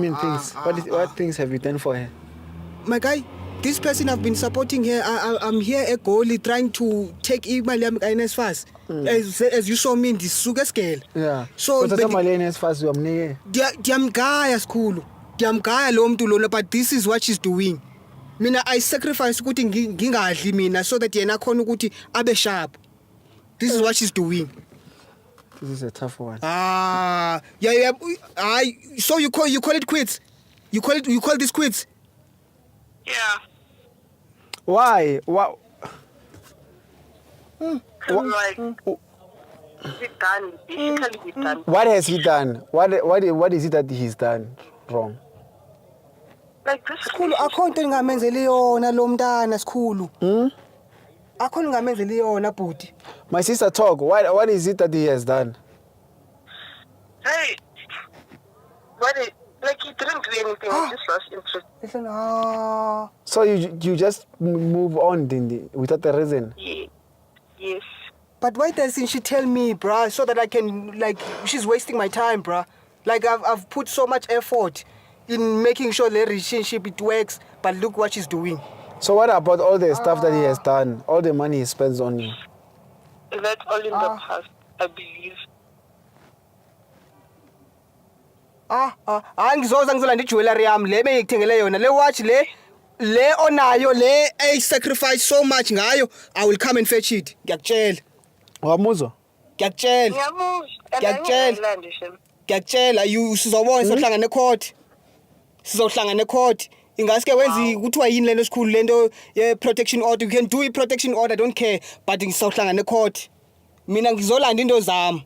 mean things? What things have you done for her? My guy, this person I've been supporting here. I'm here at Goli trying to take imali yami kaNSFAS. As you saw me in this sugar scale. Yeah. So But imali yeNSFAS uyamnike. Diyamgaya sikhulu. Diyamgaya lo muntu lona, but this is what she's doing. Mina I sacrifice ukuthi ngingadli mina so that yena khona ukuthi abe sharp. This is what she's doing. This is a tough one. Yeah. So you call it quits? You call this quits? Yeah. Why? What? Like, we done. Basically, we done. What has he done? What is it that he's done wrong? Like this. Sikhulu akho into engamenzeli yona lo mntana sikhulu. Akho engamenzeli yona bhuti. My sister, talk. What is it that he has done? Hey, like he didn't do anything. He just lost interest. Listen, So you just move on, Dindi, without a reason? Yeah. Yes. but why doesn't she tell me, bruh, so that I can, like, she's wasting my time, bruh. Like, I've put so much effort in making sure the relationship, it works, but look what she's doing. So what about all the stuff that he has done, all the money he spends on you? That's all in the past, I believe. Angizoza ngizolanda ijewelry yami le bengikuthengele yona le watch le onayo le I sacrifice so much ngayo. I will come and fetch it. Ngiyakutshela. Wamuzwa? Ngiyakutshela. Ngiyamuzwa. Ngiyakutshela sizobona sizohlangana ecourt. Sizohlangana ecourt. Ingaske wenzi kuthiwa yini lento esikhulu lento ye protection order. You can do a protection order, I don't care, but ngizohlangana ecourt. Mina ngizolanda into zami.